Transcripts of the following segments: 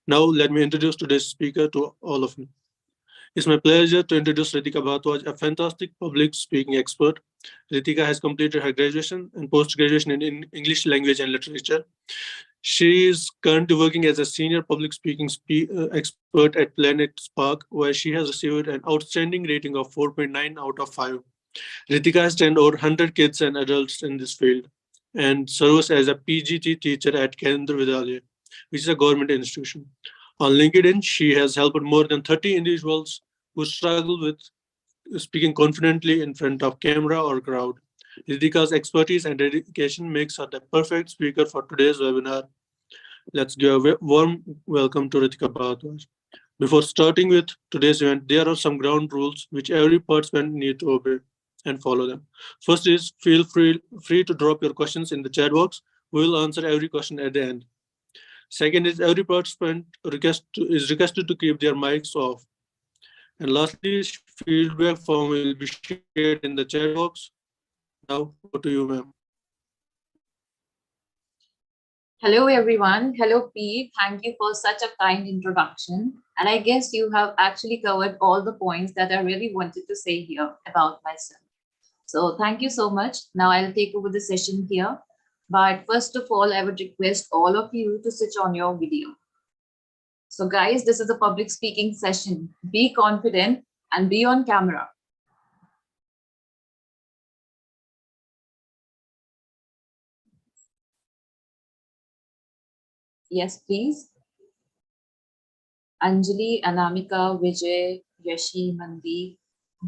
Now, let me introduce today's speaker to all of you. It's my pleasure to introduce Ritika Bharadwaj, a fantastic public speaking expert. Ritika has completed her graduation and post-graduation in English language and literature. She is currently working as a senior public speaking expert at Planet Spark, where she has received an outstanding rating of 4.9 out of 5. Ritika has trained over 100 kids and adults in this field and serves as a PGT teacher at Kendra Vidyalaya, which is a government institution. On LinkedIn, she has helped more than 30 individuals who struggle with speaking confidently in front of camera or crowd. Ritika's expertise and dedication makes her the perfect speaker for today's webinar. Let's give a warm welcome to Ritika Bharadwaj. Before starting with today's event, there are some ground rules which every participant need to obey and follow them. First is feel free to drop your questions in the chat box. We will answer every question at the end. Second is every participant is requested to keep their mics off. And lastly, feedback form will be shared in the chat box. Now, over to you, ma'am. Hello, everyone. Hello, Pete. Thank you for such a kind introduction. And I guess you have actually covered all the points that I really wanted to say here about myself. So thank you so much. Now I'll take over the session here. But first of all, I would request all of you to switch on your video. So guys, this is a public speaking session. Be confident and be on camera. Yes, please. Anjali, Anamika, Vijay, Yashi, Mandeep.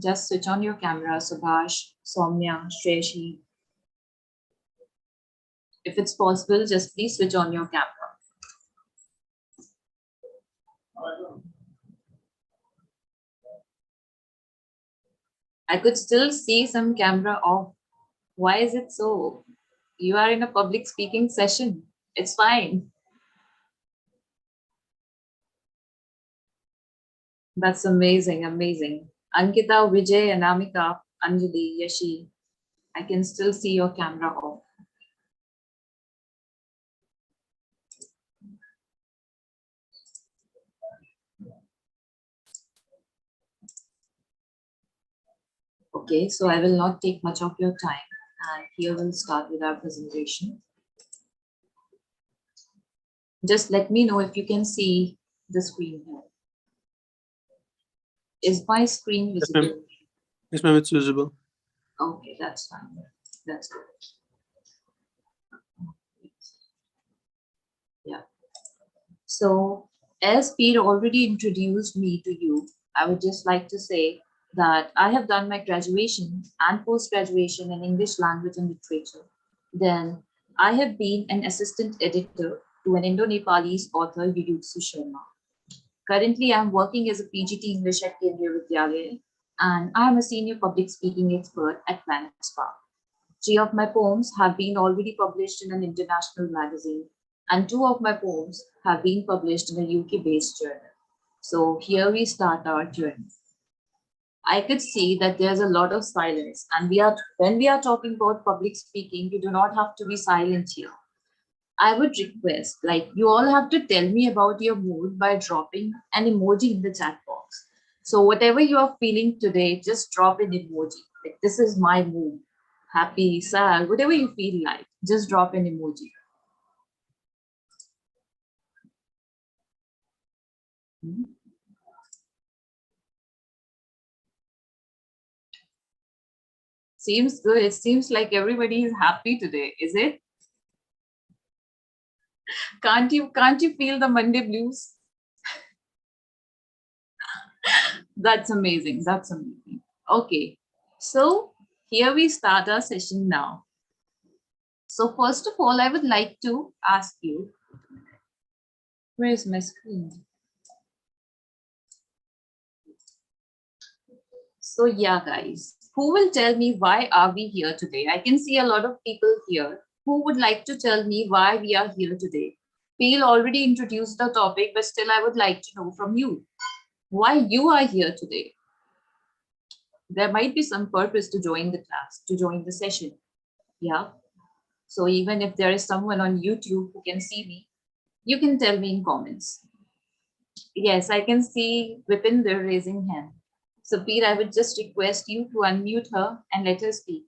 Just switch on your camera. Subhash, Soumya, Shreshi. If it's possible, just please switch on your camera. I could still see some camera off. Why is it so? You are in a public speaking session. It's fine. That's amazing, amazing. Ankita, Vijay, Anamika, Anjali, Yashi. I can still see your camera off. Okay, so I will not take much of your time. And here we'll start with our presentation. Just let me know if you can see the screen here. Is my screen visible? Yes, ma'am, it's visible. Okay, that's fine. That's good. Yeah. So as Pete already introduced me to you, I would just like to say that I have done my graduation and post-graduation in English language and literature. Then I have been an assistant editor to an Indo-Nepalese author, Yuyutsu Sharma. Currently, I'm working as a PGT English at Kendra Vidyalaya, and I'm a senior public speaking expert at Planet Spark. 3 of my poems have been already published in an international magazine, and 2 of my poems have been published in a UK-based journal. So here we start our journey. I could see that there's a lot of silence, and when we are talking about public speaking, you do not have to be silent here. I would request, like, you all have to tell me about your mood by dropping an emoji in the chat box. So whatever you are feeling today, just drop an emoji. Like, this is my mood. Happy, sad, whatever you feel like, just drop an emoji. Seems good. It seems like everybody is happy today, is it? Can't you feel the Monday blues? That's amazing. That's amazing. Okay. So here we start our session now. So first of all, I would like to ask you, where is my screen? So yeah, guys, who will tell me why are we here today? I can see a lot of people here. Who would like to tell me why we are here today? Peel already introduced the topic, but still I would like to know from you why you are here today. There might be some purpose to join the class, to join the session. Yeah. So even if there is someone on YouTube who can see me, you can tell me in comments. Yes, I can see Vipinder raising hand. So, Peer, I would just request you to unmute her and let her speak.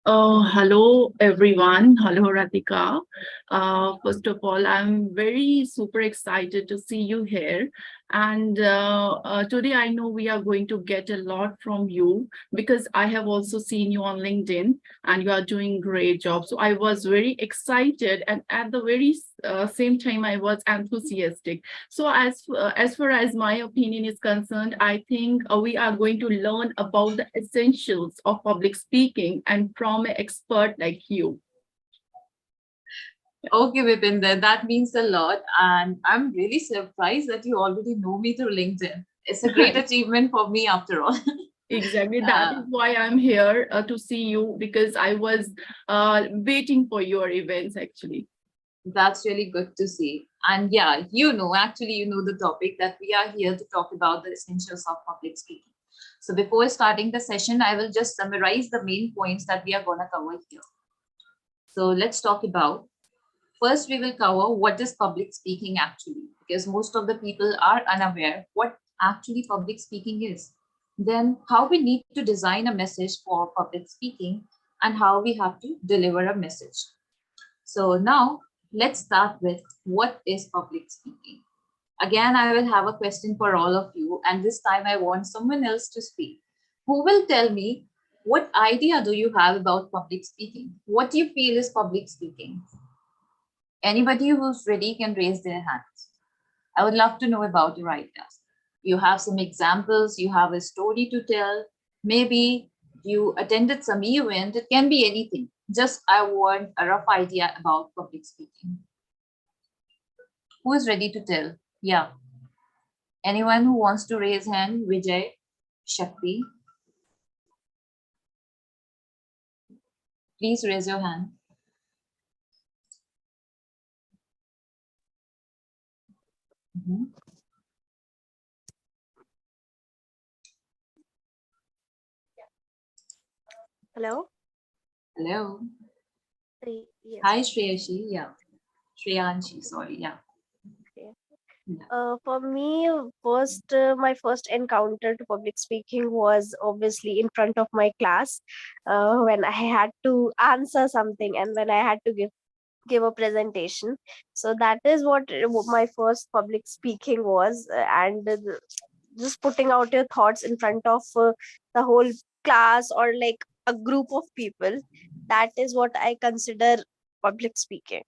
Hello everyone. Hello Radhika. First of all, I'm very super excited to see you here. And today I know we are going to get a lot from you because I have also seen you on LinkedIn and you are doing great job. So I was very excited and at the very same time I was enthusiastic. So as far as my opinion is concerned, I think we are going to learn about the essentials of public speaking and from an expert like you. Okay, Vipinder, that means a lot. And I'm really surprised that you already know me through LinkedIn. It's a great achievement for me after all. Exactly. That is why I'm here to see you because I was waiting for your events actually. That's really good to see. And yeah, actually, the topic that we are here to talk about the essentials of public speaking. So before starting the session, I will just summarize the main points that we are going to cover here. So let's talk about. First, we will cover what is public speaking actually, because most of the people are unaware what actually public speaking is. Then, how we need to design a message for public speaking and how we have to deliver a message. So, now let's start with what is public speaking. Again, I will have a question for all of you, and this time I want someone else to speak. Who will tell me what idea do you have about public speaking? What do you feel is public speaking? Anybody who's ready can raise their hands. I would love to know about your ideas. You have some examples, you have a story to tell, maybe you attended some event, it can be anything. Just I want a rough idea about public speaking. Who is ready to tell? Yeah. Anyone who wants to raise hand? Vijay, Shakti, please raise your hand. Mhm. Hello? Hello. Yes. Hi, Shreyashi. Yeah. Shreyanshi, sorry. Yeah. Okay. Yeah. For me, my first encounter to public speaking was obviously in front of my class, when I had to answer something and when I had to give a presentation. So that is what my first public speaking was, and just putting out your thoughts in front of the whole class or like a group of people. That is what I consider public speaking.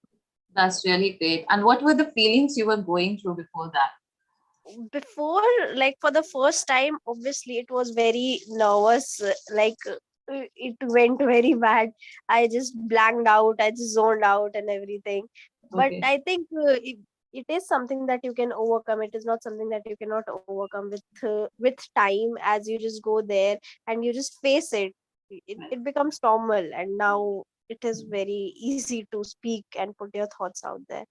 That's really great. And what were the feelings you were going through before that? Before, like for the first time, obviously it was very nervous, it went very bad. I just blanked out, I just zoned out and everything. But Okay. I think it is something that you can overcome. It is not something that you cannot overcome with time. As you just go there and you just face it, it becomes normal, and now it is very easy to speak and put your thoughts out there.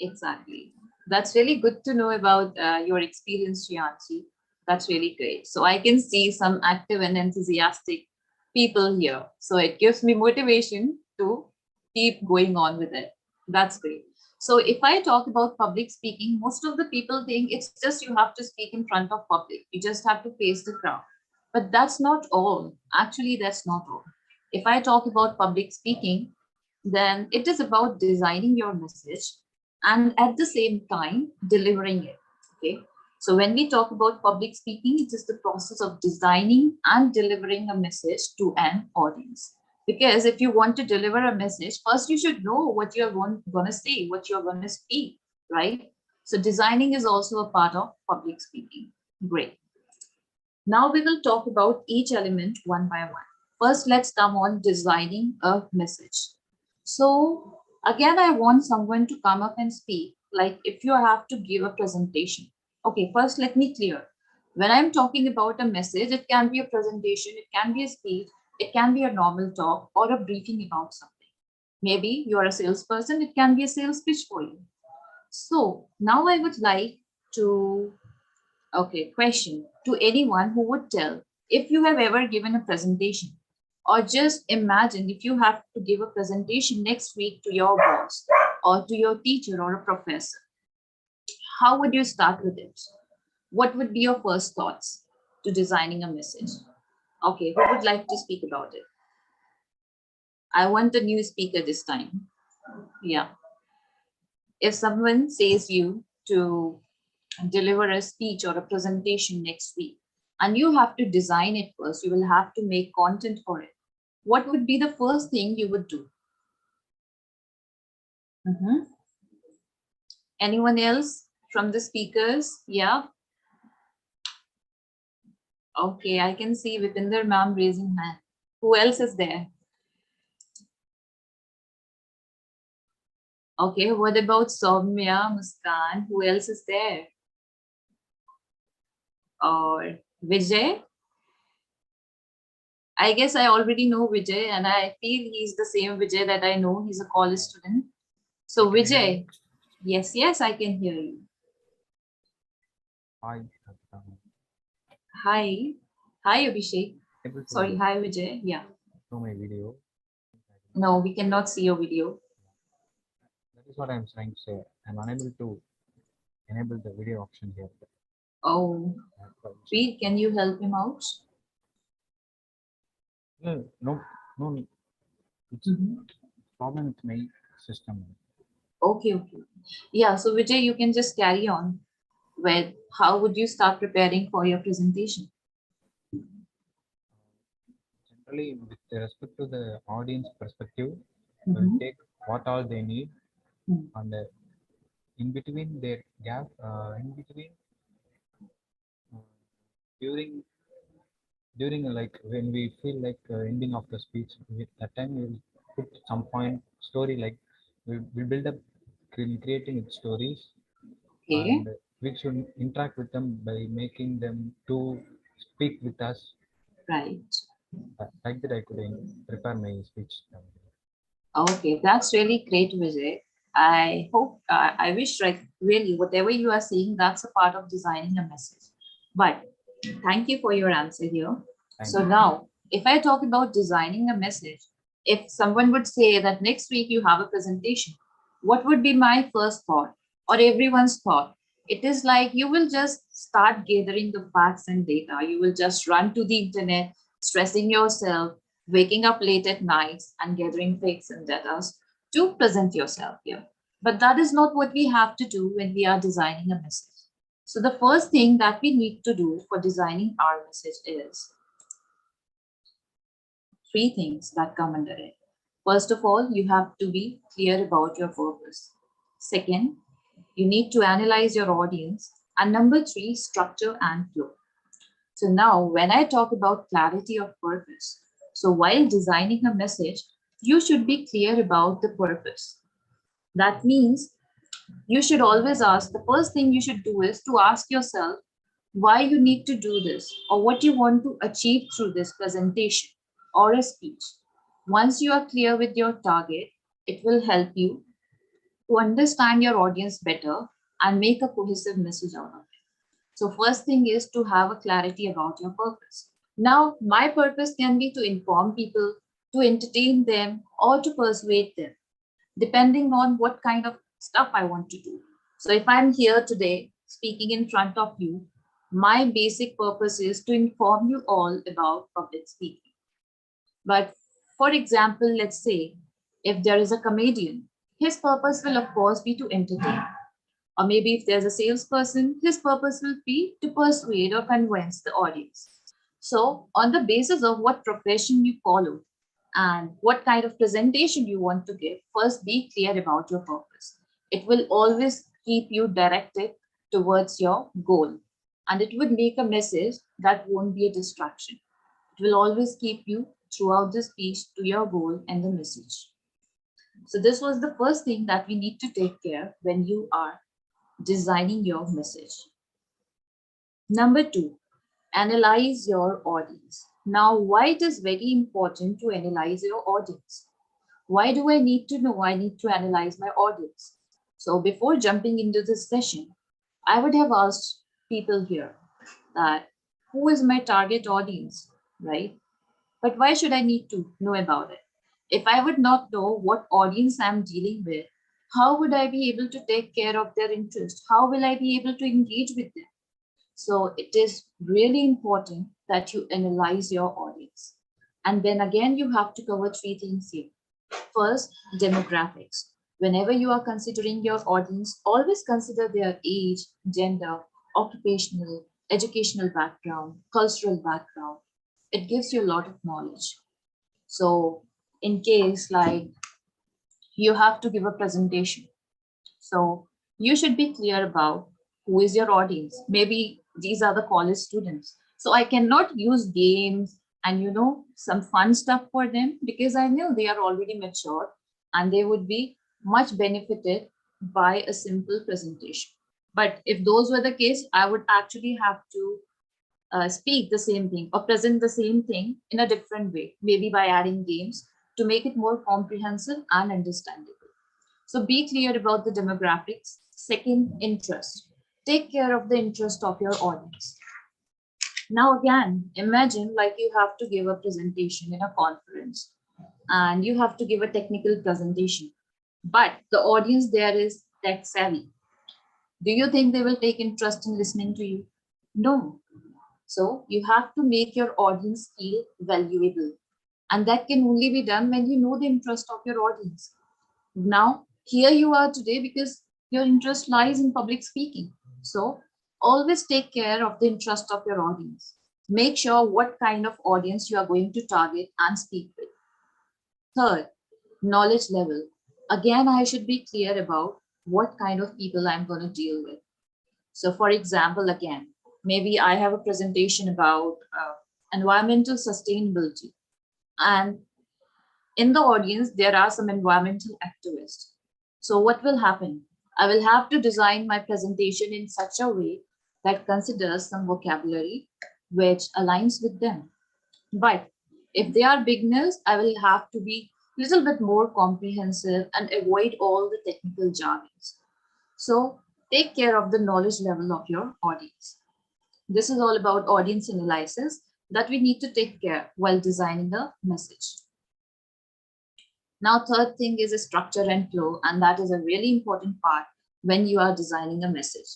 Exactly. That's really good to know about your experience, Shianchi. That's really great. So I can see some active and enthusiastic people here. So it gives me motivation to keep going on with it. That's great. So if I talk about public speaking, most of the people think it's just you have to speak in front of public. You just have to face the crowd. But that's not all. Actually, that's not all. If I talk about public speaking, then it is about designing your message and at the same time delivering it. Okay. So when we talk about public speaking, it is the process of designing and delivering a message to an audience. Because if you want to deliver a message, first you should know what you're going to say, what you're going to speak, right? So designing is also a part of public speaking. Great. Now we will talk about each element one by one. First, let's come on designing a message. So again, I want someone to come up and speak, like if you have to give a presentation. Okay, first let me clear. When I'm talking about a message, it can be a presentation, it can be a speech, it can be a normal talk or a briefing about something. Maybe you are a salesperson, it can be a sales pitch for you. So now I would like to, okay, question to anyone who would tell if you have ever given a presentation. Or just imagine if you have to give a presentation next week to your boss or to your teacher or a professor. How would you start with it? What would be your first thoughts to designing a message? Okay, who would like to speak about it? I want a new speaker this time. Yeah. If someone says you to deliver a speech or a presentation next week, and you have to design it first, you will have to make content for it. What would be the first thing you would do? Anyone else from the speakers? Yeah. Okay, I can see Vipinder ma'am raising hand. Who else is there? Okay, what about Soumya, Muskan? Who else is there? Or Vijay? I guess I already know Vijay, and I feel he's the same Vijay that I know. He's a college student. So Vijay, yes, I can hear you. Hi. Hi. Hi, Abhishek. Sorry, hi, Vijay. Yeah. Show my video. No, we cannot see your video. That is what I'm trying to say. I'm unable to enable the video option here. Oh, Preet, can you help him out? No. It's problem with my system. Okay. Yeah, so Vijay, you can just carry on with how would you start preparing for your presentation? Generally, with respect to the audience perspective, we'll take what all they need, and in between their gap, during like when we feel like ending of the speech, that time we'll put some point story, like we'll build up creating stories. Okay. And we should interact with them by making them to speak with us. Right. Like that, I could prepare my speech. Okay, that's really great, Vijay. I hope, I wish, like, really, whatever you are saying, that's a part of designing a message. But thank you for your answer here. So now, if I talk about designing a message, if someone would say that next week you have a presentation, what would be my first thought or everyone's thought? It is like you will just start gathering the facts and data. You will just run to the internet, stressing yourself, waking up late at nights and gathering facts and data to present yourself here. But that is not what we have to do when we are designing a message. So the first thing that we need to do for designing our message is three things that come under it. First of all, you have to be clear about your purpose. Second, you need to analyze your audience. And number three, structure and flow. So now when I talk about clarity of purpose, so while designing a message, you should be clear about the purpose. That means you should always ask, the first thing you should do is to ask yourself why you need to do this or what you want to achieve through this presentation or a speech. Once you are clear with your target, it will help you to understand your audience better and make a cohesive message out of it. So first thing is to have a clarity about your purpose. Now, my purpose can be to inform people, to entertain them, or to persuade them, depending on what kind of stuff I want to do. So if I'm here today speaking in front of you, my basic purpose is to inform you all about public speaking. But for example, let's say if there is a comedian, his purpose will of course be to entertain. Or maybe if there's a salesperson, his purpose will be to persuade or convince the audience. So on the basis of what profession you follow and what kind of presentation you want to give, first be clear about your purpose. It will always keep you directed towards your goal. And it would make a message that won't be a distraction. It will always keep you throughout the speech to your goal and the message. So this was the first thing that we need to take care when you are designing your message. Number two, analyze your audience. Now, why it is very important to analyze your audience? Why do I need to know? I need to analyze my audience. So before jumping into this session, I would have asked people here that who is my target audience, right? But why should I need to know about it? If I would not know what audience I'm dealing with, how would I be able to take care of their interest? How will I be able to engage with them? So it is really important that you analyze your audience. And then again, you have to cover three things here. First, demographics. Whenever you are considering your audience, always consider their age, gender, occupational, educational background, cultural background. It gives you a lot of knowledge. So in case like you have to give a presentation, so you should be clear about who is your audience. Maybe these are the college students. So I cannot use games and some fun stuff for them because I know they are already mature and they would be much benefited by a simple presentation. But if those were the case, I would actually have to speak the same thing or present the same thing in a different way, maybe by adding games to make it more comprehensive and understandable. So be clear about the demographics. Second, interest. Take care of the interest of your audience. Now, again, imagine like you have to give a presentation in a conference and you have to give a technical presentation, but the audience there is tech savvy. Do you think they will take interest in listening to you? No. So you have to make your audience feel valuable. And that can only be done when you know the interest of your audience. Now, here you are today because your interest lies in public speaking. So always take care of the interest of your audience. Make sure what kind of audience you are going to target and speak with. Third, knowledge level. Again, I should be clear about what kind of people I'm going to deal with. So for example, again, maybe I have a presentation about environmental sustainability. And in the audience, there are some environmental activists. So what will happen? I will have to design my presentation in such a way that considers some vocabulary which aligns with them. But if they are beginners, I will have to be a little bit more comprehensive and avoid all the technical jargons. So take care of the knowledge level of your audience. This is all about audience analysis that we need to take care while designing the message. Now, third thing is a structure and flow, and that is a really important part when you are designing a message.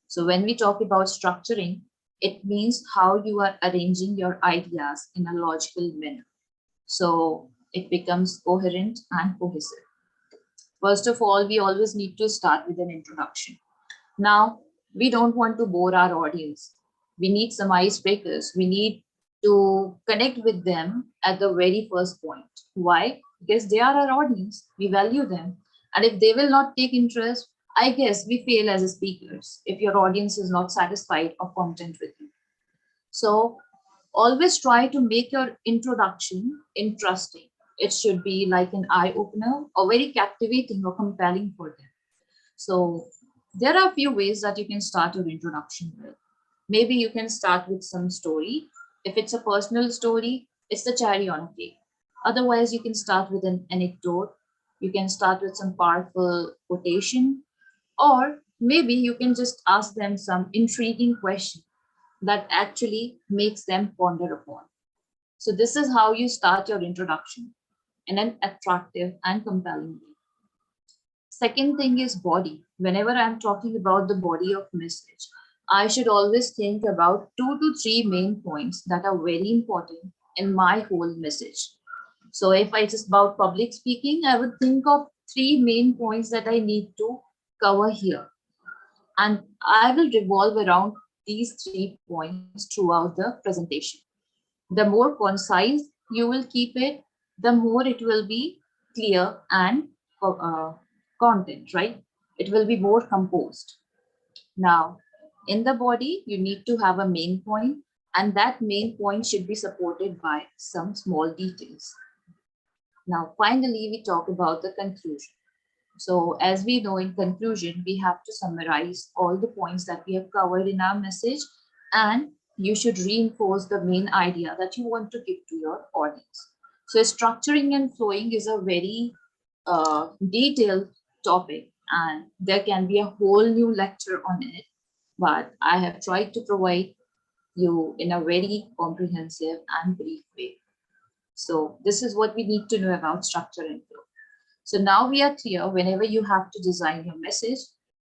So when we talk about structuring, it means how you are arranging your ideas in a logical manner. So it becomes coherent and cohesive. First of all, we always need to start with an introduction. Now, we don't want to bore our audience. We need some icebreakers. We need to connect with them at the very first point. Why? Because they are our audience. We value them. And if they will not take interest, I guess we fail as speakers if your audience is not satisfied or content with you. So always try to make your introduction interesting. It should be like an eye opener or very captivating or compelling for them. So there are a few ways that you can start your introduction with. Maybe you can start with some story. If it's a personal story, it's the cherry on cake. Otherwise, you can start with an anecdote. You can start with some powerful quotation, or maybe you can just ask them some intriguing question that actually makes them ponder upon. So this is how you start your introduction in an attractive and compelling way. Second thing is body. Whenever I'm talking about the body of message, I should always think about 2 to 3 main points that are very important in my whole message. So if I just about public speaking, I would think of 3 main points that I need to cover here. And I will revolve around these 3 points throughout the presentation. The more concise you will keep it, the more it will be clear and content, right? It will be more composed. Now, in the body, you need to have a main point, and that main point should be supported by some small details. Now, finally, we talk about the conclusion. So as we know, in conclusion, we have to summarize all the points that we have covered in our message, and you should reinforce the main idea that you want to give to your audience. So structuring and flowing is a very detailed topic, and there can be a whole new lecture on it, but I have tried to provide you in a very comprehensive and brief way. So this is what we need to know about structure and flow. So now we are clear. Whenever you have to design your message,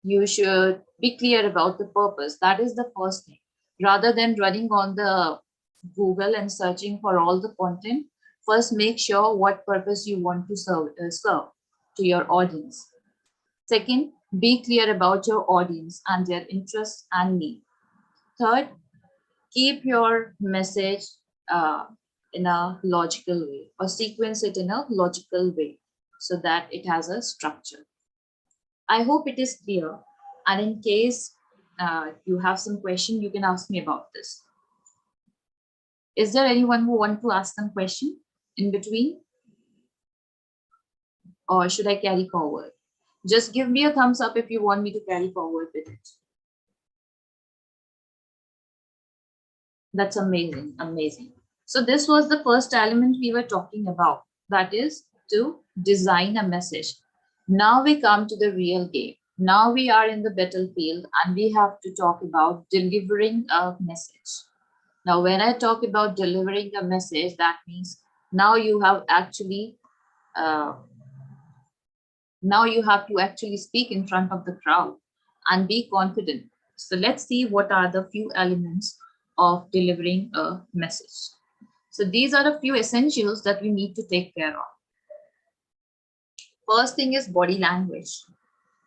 you should be clear about the purpose. That is the first thing. Rather than running on the Google and searching for all the content, first make sure what purpose you want to serve to your audience. Second, be clear about your audience and their interests and needs. Third, keep your message in a logical way, or sequence it in a logical way so that it has a structure. I hope it is clear. And in case you have some question, you can ask me about this. Is there anyone who want to ask some question in between? Or should I carry forward? Just give me a thumbs up if you want me to carry forward with it. That's amazing, amazing. So this was the first element we were talking about, that is to design a message. Now we come to the real game. Now we are in the battlefield and we have to talk about delivering a message. Now, when I talk about delivering a message, that means now you have actually now you have to actually speak in front of the crowd and be confident. So let's see what are the few elements of delivering a message. So these are the few essentials that we need to take care of. First thing is body language.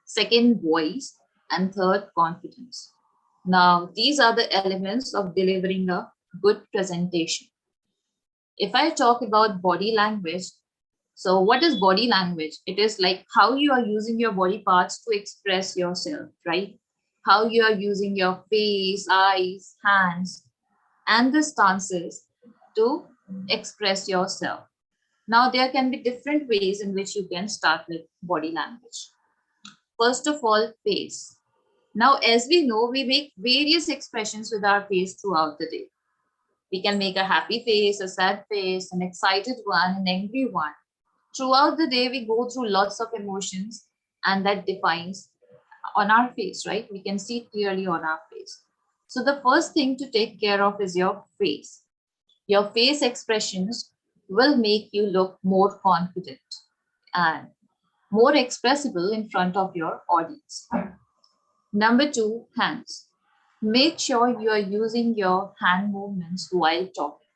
Second, voice. And third, confidence. Now, these are the elements of delivering a good presentation. If I talk about body language, so what is body language? It is like how you are using your body parts to express yourself, right? How you are using your face, eyes, hands, and the stances to express yourself. Now, there can be different ways in which you can start with body language. First of all, face. Now, as we know, we make various expressions with our face throughout the day. We can make a happy face, a sad face, an excited one, an angry one. Throughout the day, we go through lots of emotions, and that defines on our face, right? We can see it clearly on our face. So the first thing to take care of is your face. Your face expressions will make you look more confident and more expressible in front of your audience. Number two, hands. Make sure you are using your hand movements while talking.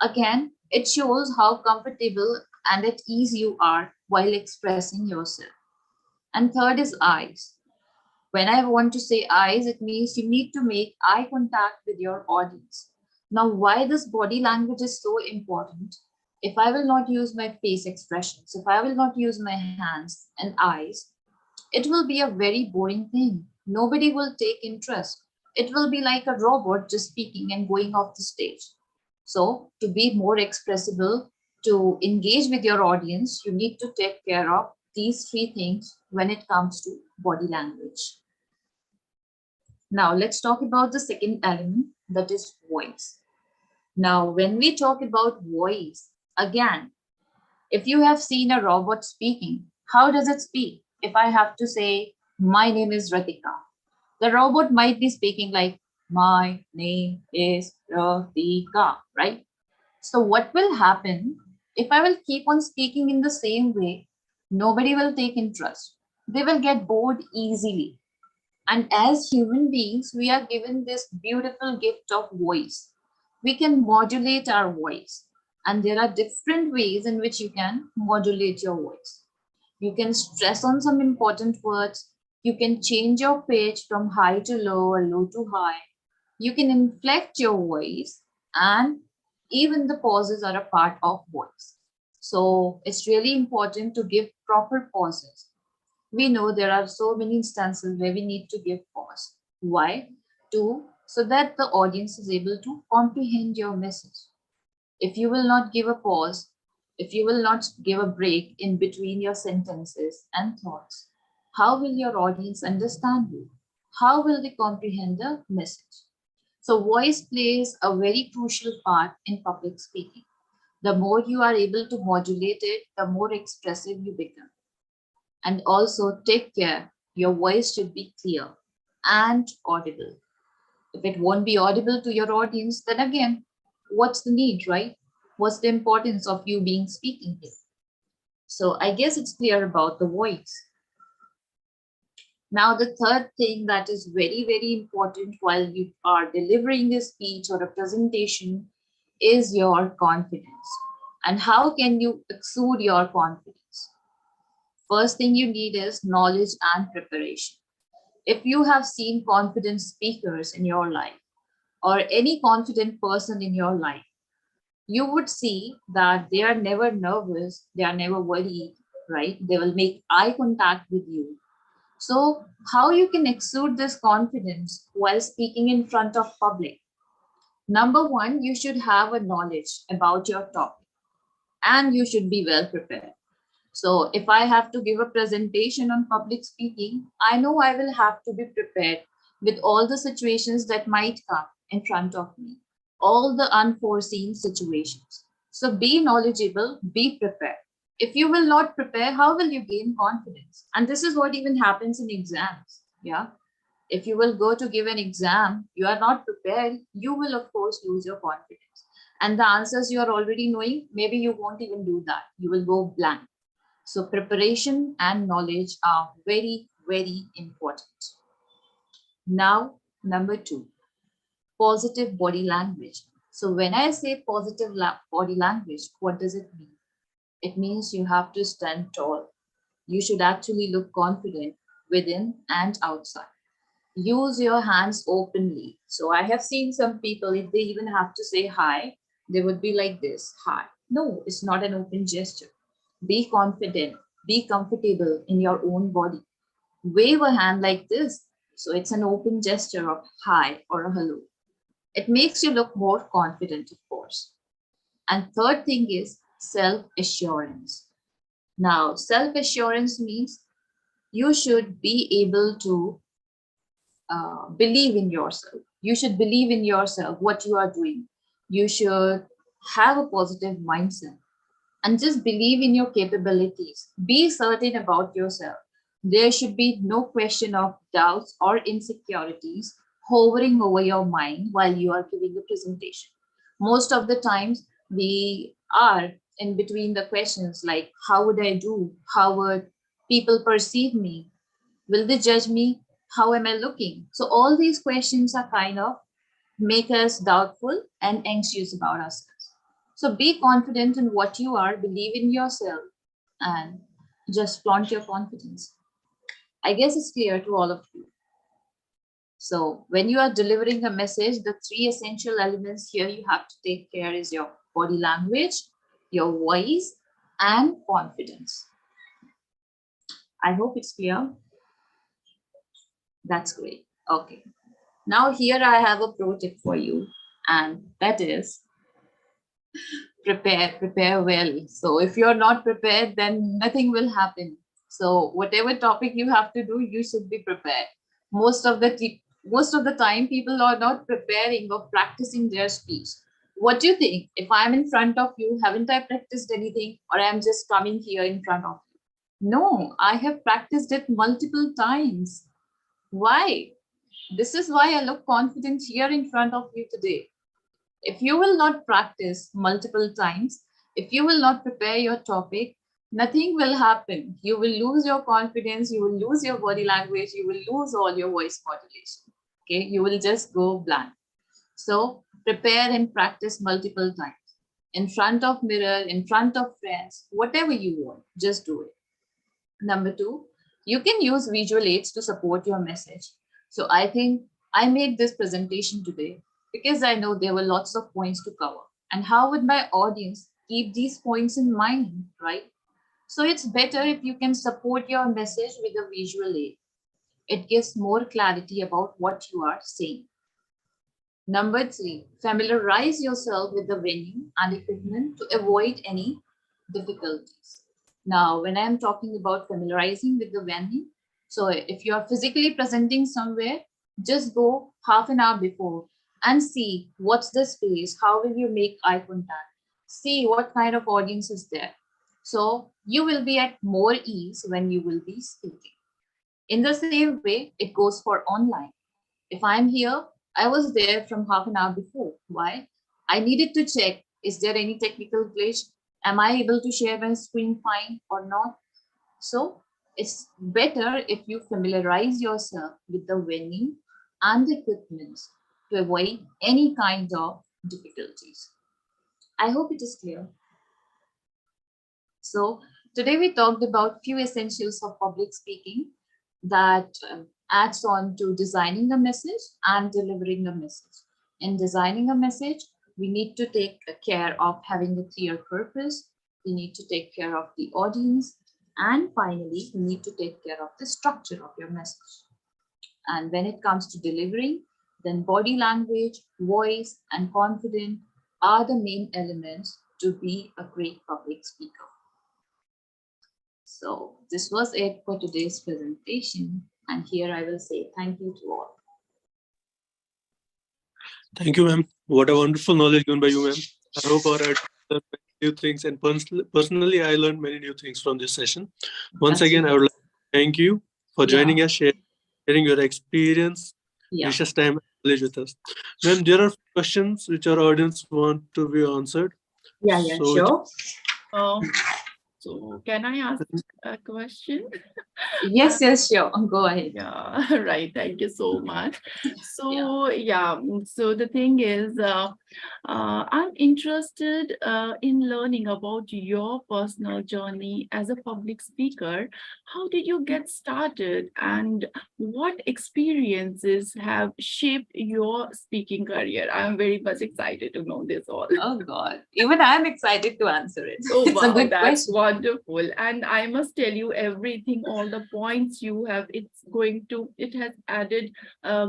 Again, it shows how comfortable and at ease you are while expressing yourself. And third is eyes. When I want to say eyes, it means you need to make eye contact with your audience. Now, why this body language is so important? If I will not use my face expressions, if I will not use my hands and eyes, it will be a very boring thing. Nobody will take interest. It will be like a robot just speaking and going off the stage. So, to be more expressible, to engage with your audience, you need to take care of these three things when it comes to body language. Now, let's talk about the second element, that is voice. Now, when we talk about voice, again, if you have seen a robot speaking, how does it speak? If I have to say, my name is Ratika, the robot might be speaking like, my name is Ratika, right? So what will happen if I will keep on speaking in the same way? Nobody will take interest. They will get bored easily. And as human beings, we are given this beautiful gift of voice. We can modulate our voice. And there are different ways in which you can modulate your voice. You can stress on some important words. You can change your pitch from high to low or low to high. You can inflect your voice, and even the pauses are a part of voice. So it's really important to give proper pauses. We know there are so many instances where we need to give pause. Why? So that the audience is able to comprehend your message. If you will not give a pause, if you will not give a break in between your sentences and thoughts, how will your audience understand you? How will they comprehend the message? So voice plays a very crucial part in public speaking. The more you are able to modulate it, the more expressive you become. And also take care, your voice should be clear and audible. If it won't be audible to your audience, then again, what's the need, right? What's the importance of you being speaking here? So I guess it's clear about the voice. Now, the third thing that is very, very important while you are delivering a speech or a presentation is your confidence. And how can you exude your confidence? First thing you need is knowledge and preparation. If you have seen confident speakers in your life or any confident person in your life, you would see that they are never nervous, they are never worried, right? They will make eye contact with you. So, how you can exude this confidence while speaking in front of public? Number one, you should have a knowledge about your topic and you should be well prepared. So, if I have to give a presentation on public speaking, I know I will have to be prepared with all the situations that might come in front of me, all the unforeseen situations. So, be knowledgeable, be prepared. If you will not prepare, how will you gain confidence? And this is what even happens in exams. Yeah. If you will go to give an exam, you are not prepared, you will, of course, lose your confidence. And the answers you are already knowing, maybe you won't even do that. You will go blank. So preparation and knowledge are very, very important. Now, number two, positive body language. So when I say positive body language, what does it mean? It means you have to stand tall. You should actually look confident within and outside. Use your hands openly. So I have seen some people, if they even have to say hi, they would be like this, hi. No, it's not an open gesture. Be confident, be comfortable in your own body. Wave a hand like this. So it's an open gesture of hi or a hello. It makes you look more confident, of course. And third thing is self-assurance. Now, self-assurance means you should be able to believe in yourself. You should believe in yourself, what you are doing. You should have a positive mindset and just believe in your capabilities. Be certain about yourself. There should be no question of doubts or insecurities hovering over your mind while you are giving a presentation. Most of the times, we are in between the questions like, how would I do? How would people perceive me? Will they judge me? How am I looking? So, all these questions are kind of make us doubtful and anxious about ourselves. So be confident in what you are, believe in yourself, and just flaunt your confidence. I guess it's clear to all of you. So when you are delivering a message, the three essential elements here you have to take care is your body language, your voice, and confidence. I hope it's clear. That's great. Okay. Now here I have a pro tip for you, and that is prepare well. So if you're not prepared, then nothing will happen. So whatever topic you have to do, you should be prepared. Most of the time, people are not preparing or practicing their speech. What do you think? If I'm in front of you, haven't I practiced anything, or I'm just coming here in front of you? No, I have practiced it multiple times. Why? This is why I look confident here in front of you today. If you will not practice multiple times, if you will not prepare your topic, nothing will happen. You will lose your confidence, you will lose your body language, you will lose all your voice modulation. Okay, you will just go blank. So prepare and practice multiple times in front of mirror, in front of friends, whatever you want, just do it. Number two, you can use visual aids to support your message. So I think I made this presentation today because I know there were lots of points to cover. And how would my audience keep these points in mind, right? So it's better if you can support your message with a visual aid. It gives more clarity about what you are saying. Number three, familiarize yourself with the venue and equipment to avoid any difficulties. Now, when I'm talking about familiarizing with the venue, so if you are physically presenting somewhere, just go half an hour before and see what's the space, how will you make eye contact, see what kind of audience is there. So you will be at more ease when you will be speaking. In the same way, it goes for online. If I'm here, I was there from half an hour before. Why? I needed to check Is there any technical glitch? Am I able to share my screen fine or not? So it's better if you familiarize yourself with the venue and the equipment to avoid any kind of difficulties. I hope it is clear. So today we talked about few essentials of public speaking that adds on to designing a message and delivering a message. In designing a message, we need to take care of having a clear purpose. We need to take care of the audience. And finally, we need to take care of the structure of your message. And when it comes to delivering, then body language, voice, and confidence are the main elements to be a great public speaker. So this was it for today's presentation. And here I will say thank you to all. Thank you, ma'am. What a wonderful knowledge given by you, ma'am. I hope our audience learned many new things, and personally, I learned many new things from this session. Once That's again, it. I would like to thank you for joining Yeah. us, sharing your experience, Yeah. precious time, and knowledge with us. Ma'am, there are questions which our audience want to be answered. Yeah, So, sure. So can I ask a question? Yes, sure. Go ahead. Yeah, right. Thank you so much. So so the thing is, I'm interested in learning about your personal journey as a public speaker. How did you get started, and what experiences have shaped your speaking career? I'm very much excited to know this all. Oh God, even I'm excited to answer it. Oh, It's a wow, good that's question. wonderful. And I must tell you everything, all the points you have, it has added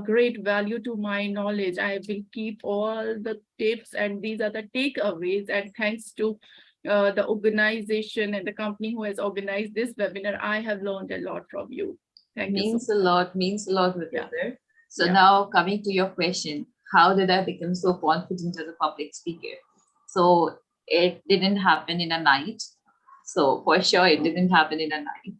great value to my knowledge. I will keep all the tips, and these are the takeaways. And thanks to the organization and the company who has organized this webinar, I have learned a lot from you. Thank you so Means a lot, Vipinda. Yeah. So Yeah. now coming to your question, how did I become so confident as a public speaker? So it didn't happen in a night. So for sure, it didn't happen in a night.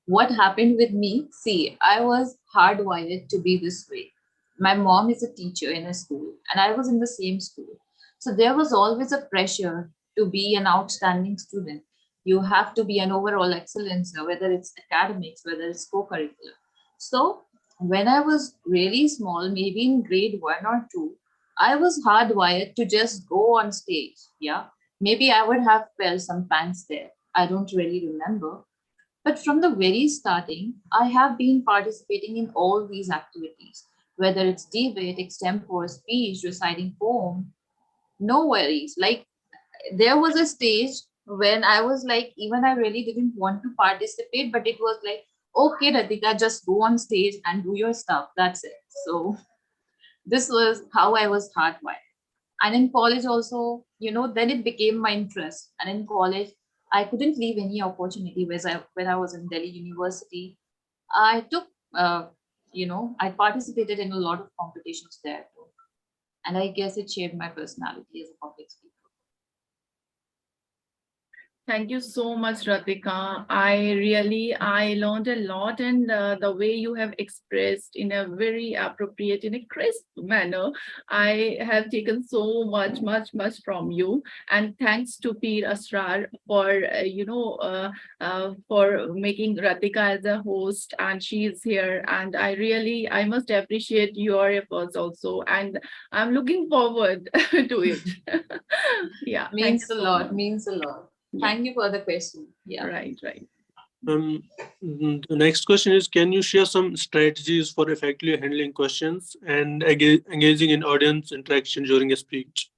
What happened with me? See, I was hardwired to be this way. My mom is a teacher in a school, and I was in the same school. So there was always a pressure to be an outstanding student. You have to be an overall excellence, whether it's academics, whether it's co-curricular. So when I was really small, maybe in grade 1 or 2, I was hardwired to just go on stage. Yeah, maybe I would have felt some pangs there. I don't really remember. But from the very starting, I have been participating in all these activities, whether it's debate, extempore, speech, reciting poem, no worries. Like there was a stage when I was like, even I really didn't want to participate, but it was like, okay, Radhika, just go on stage and do your stuff. That's it. So this was how I was hardwired. And in college also, then it became my interest. And in college, I couldn't leave any opportunity when I was in Delhi University. I took, I participated in a lot of competitions there too. And I guess it shaped my personality as a public speaker. Thank you so much, Ratika. I learned a lot, and the way you have expressed in a very appropriate, in a crisp manner, I have taken so much from you. And thanks to Peer Asrar for, for making Ratika as a host, and she is here. And I must appreciate your efforts also. And I'm looking forward to it. Yeah. Means thank you a so lot, much. means a lot. Yeah. Thank you for the question. Yeah. Right. the next question is, can you share some strategies for effectively handling questions and engaging in audience interaction during a speech?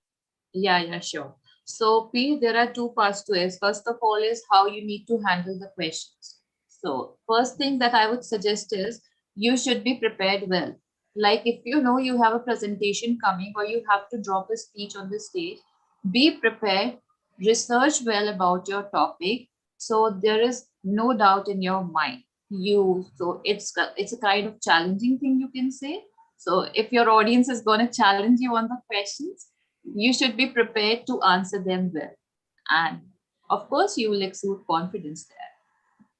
Yeah, sure. So, P, there are two parts to it. First of all is how you need to handle the questions. So, first thing that I would suggest is you should be prepared well. Like if you know you have a presentation coming or you have to drop a speech on the stage, be prepared, research well about your topic. So there is no doubt in your mind. It's a kind of challenging thing you can say. So if your audience is going to challenge you on the questions, you should be prepared to answer them well. And of course, you will exude confidence there.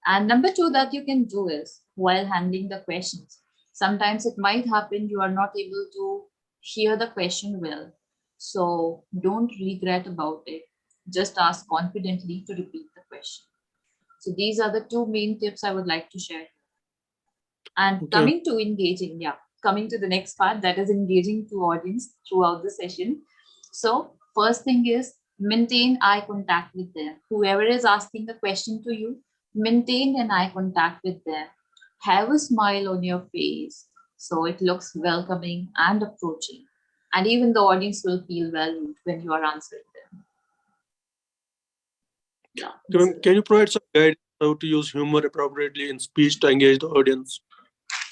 And number two that you can do is while handling the questions, sometimes it might happen you are not able to hear the question well. So don't regret about it. Just ask confidently to repeat the question. So these are the two main tips I would like to share. And Okay. coming to engaging, coming to the next part, that is engaging to audience throughout the session. So first thing is maintain eye contact with them. Whoever is asking the question to you, maintain an eye contact with them. Have a smile on your face so it looks welcoming and approaching. And even the audience will feel valued when you are answering them. Yeah. Can you provide some guidance how to use humor appropriately in speech to engage the audience?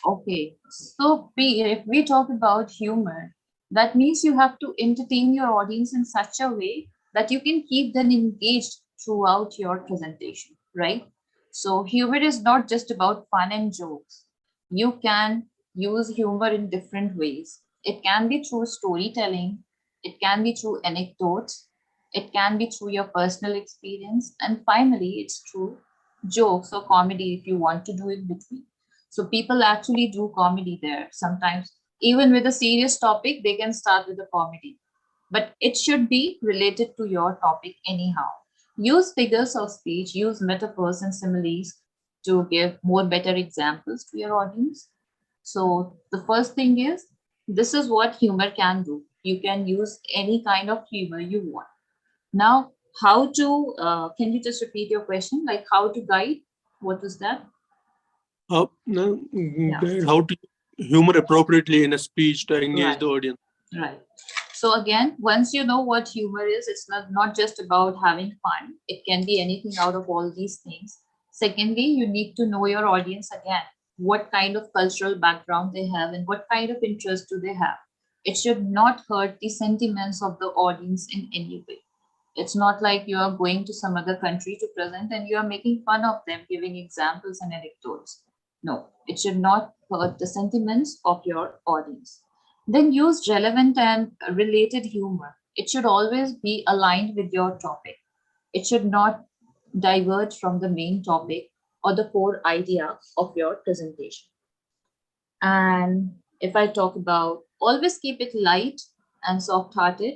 Okay, so if we talk about humor, that means you have to entertain your audience in such a way that you can keep them engaged throughout your presentation, right? So humor is not just about fun and jokes. You can use humor in different ways. It can be through storytelling, it can be through anecdotes, it can be through your personal experience, and finally, it's through jokes or comedy if you want to do it between. So people actually do comedy there. Sometimes, even with a serious topic, they can start with a comedy. But it should be related to your topic anyhow. Use figures of speech, use metaphors and similes to give more better examples to your audience. So the first thing is, this is what humor can do. You can use any kind of humor you want. Now, how to, can you just repeat your question? Like how to guide? What was that? How to humor appropriately in a speech to engage Right. the audience? Right. So again, once you know what humor is, it's not just about having fun. It can be anything out of all these things. Secondly, you need to know your audience again. What kind of cultural background they have and what kind of interest do they have. It should not hurt the sentiments of the audience in any way. It's not like you are going to some other country to present and you are making fun of them, giving examples and anecdotes. No, it should not hurt the sentiments of your audience. Then use relevant and related humor. It should always be aligned with your topic. It should not diverge from the main topic or the core idea of your presentation. And if I talk about always keep it light and soft hearted,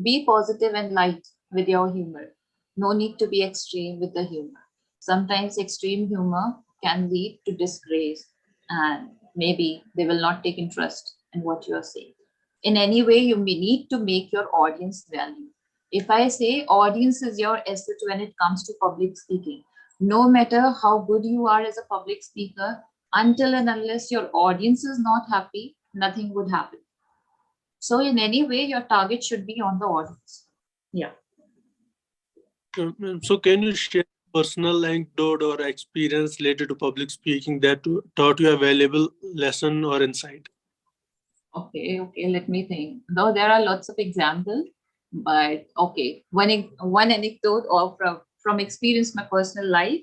be positive and light with your humor. No need to be extreme with the humor. Sometimes extreme humor can lead to disgrace, and maybe they will not take interest in what you are saying. In any way, you may need to make your audience value. If I say audience is your asset when it comes to public speaking, no matter how good you are as a public speaker, until and unless your audience is not happy, nothing would happen. So in any way, your target should be on the audience. Yeah. So can you share personal anecdote or experience related to public speaking that taught you a valuable lesson or insight? Okay, let me think. Though there are lots of examples, but okay, one anecdote or from experience my personal life.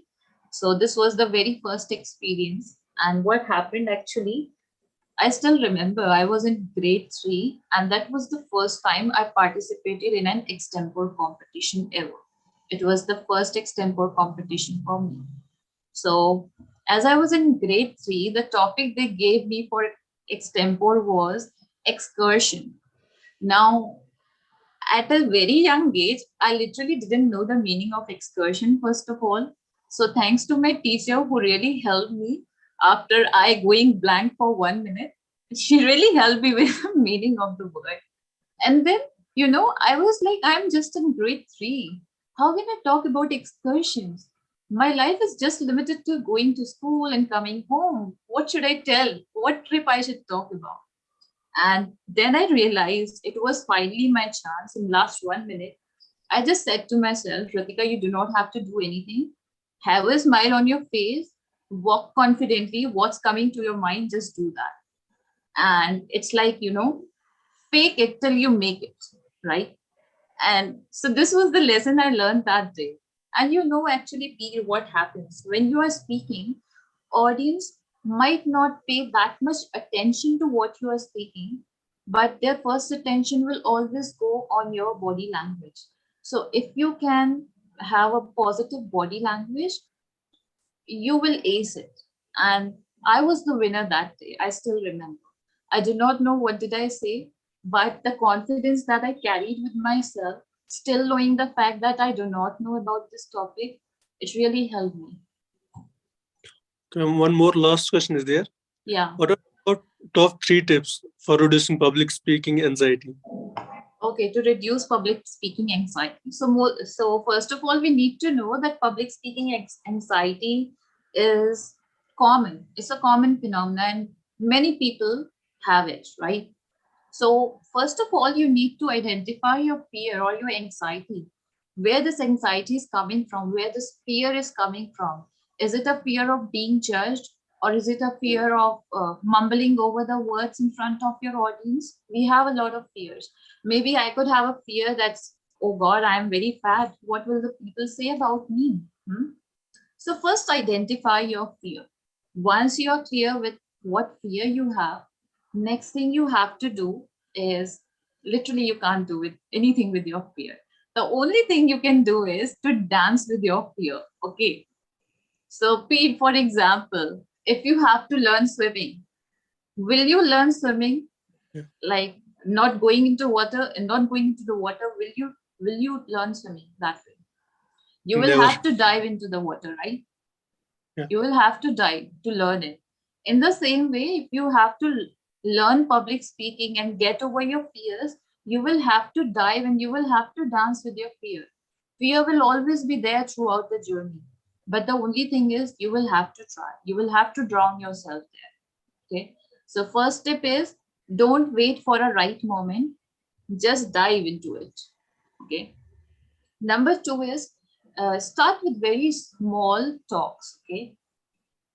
So this was the very first experience, and what happened actually, I still remember I was in grade 3, and that was the first time I participated in an extempore competition ever. It was the first extempore competition for me. So, as I was in grade 3, the topic they gave me for extempore was excursion. Now, at a very young age, I literally didn't know the meaning of excursion, first of all. So, thanks to my teacher who really helped me after I going blank for 1 minute, she really helped me with the meaning of the word. And then, I was like, I'm just in grade 3. How can I talk about excursions? My life is just limited to going to school and coming home. What should I tell? What trip I should talk about? And then I realized it was finally my chance in last 1 minute. I just said to myself, Ratika, you do not have to do anything. Have a smile on your face, walk confidently. What's coming to your mind, just do that. And it's like, fake it till you make it, right? And so this was the lesson I learned that day. And actually, Peter, what happens when you are speaking, audience might not pay that much attention to what you are speaking, but their first attention will always go on your body language. So if you can have a positive body language, you will ace it. And I was the winner that day. I still remember. I do not know what did I say, but the confidence that I carried with myself, still knowing the fact that I do not know about this topic, it really helped me. One more last question is there. Yeah. What are your top 3 tips for reducing public speaking anxiety? Okay, to reduce public speaking anxiety. So first of all, we need to know that public speaking anxiety is common. It's a common phenomenon, and many people have it, right? So first of all, you need to identify your fear or your anxiety, where this anxiety is coming from, where this fear is coming from. Is it a fear of being judged, or is it a fear of mumbling over the words in front of your audience? We have a lot of fears. Maybe I could have a fear that's, oh God, I am very fat. What will the people say about me? So first identify your fear. Once you are clear with what fear you have, next thing you have to do is, literally you can't do anything with your fear. The only thing you can do is to dance with your fear. Okay. So Pete, for example, if you have to learn swimming, will you learn swimming? Yeah. Like not going into water and not going into the water, will you learn swimming that way? You will Never. have to dive into the water, right? Yeah. You will have to dive to learn it. In the same way, if you have to learn public speaking and get over your fears, you will have to dive and you will have to dance with your fear. Fear will always be there throughout the journey. But the only thing is, you will have to try. You will have to drown yourself there. Okay. So, first step is, don't wait for a right moment, just dive into it. Okay. Number 2 is, start with very small talks. Okay.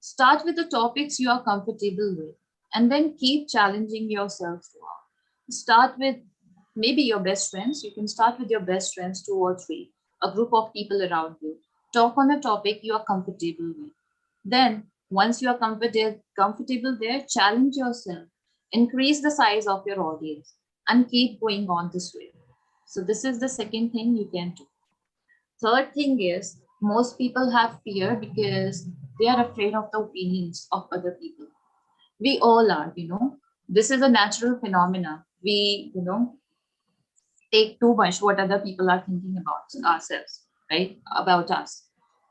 Start with the topics you are comfortable with, and then keep challenging yourself throughout. Start with maybe your best friends. You can start with your best friends, 2 or 3, a group of people around you. Talk on a topic you are comfortable with. Then, once you are comfortable there, challenge yourself, increase the size of your audience, and keep going on this way. So, this is the second thing you can do. Third thing is, most people have fear because they are afraid of the opinions of other people. We all are, This is a natural phenomena. We, take too much what other people are thinking about ourselves, right? About us.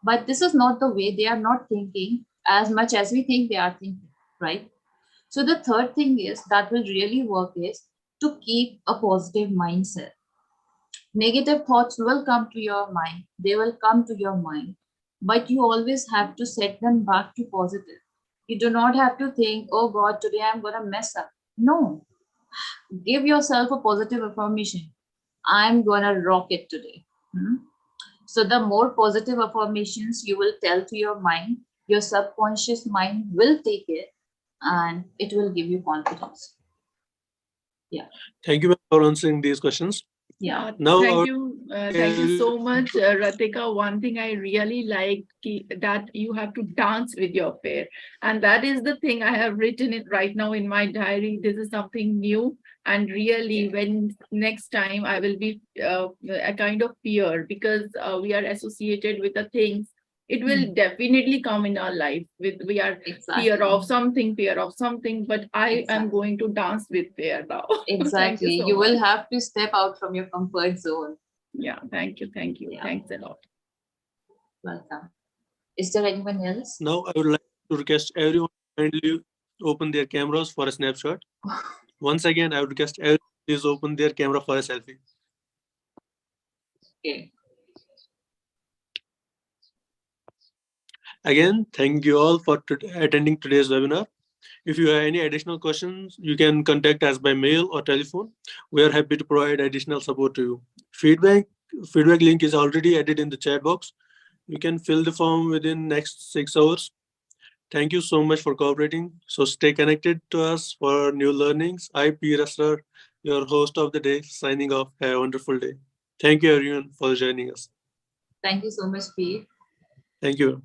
But this is not the way. They are not thinking as much as we think they are thinking, right? So the third thing is that will really work is to keep a positive mindset. Negative thoughts will come to your mind, they will come to your mind, but you always have to set them back to positive. You do not have to think, oh God, today I'm going to mess up. No, give yourself a positive affirmation. I'm going to rock it today. So the more positive affirmations you will tell to your mind, your subconscious mind will take it and it will give you confidence. Yeah. Thank you for answering these questions. Yeah. Now, Thank you so much, Ratika. One thing I really like that you have to dance with your fear, and that is the thing I have written it right now in my diary. This is something new, and really, when next time I will be a kind of fear because we are associated with the things. It will definitely come in our life with we are fear of something, but I am going to dance with fear now. Exactly. You so you much. will have to step out from your comfort zone. Yeah, thank you. Yeah. Thanks a lot. Welcome. Is there anyone else? Now, I would like to request everyone to kindly open their cameras for a snapshot. Once again, I would request everyone please open their camera for a selfie. Okay. Again, thank you all for attending today's webinar. If you have any additional questions, you can contact us by mail or telephone. We are happy to provide additional support to you. Feedback link is already added in the chat box. You can fill the form within next 6 hours. Thank you so much for cooperating. So stay connected to us for new learnings. I, P. Rasrar, your host of the day, signing off. Have a wonderful day. Thank you everyone for joining us. Thank you so much, Pete. Thank you.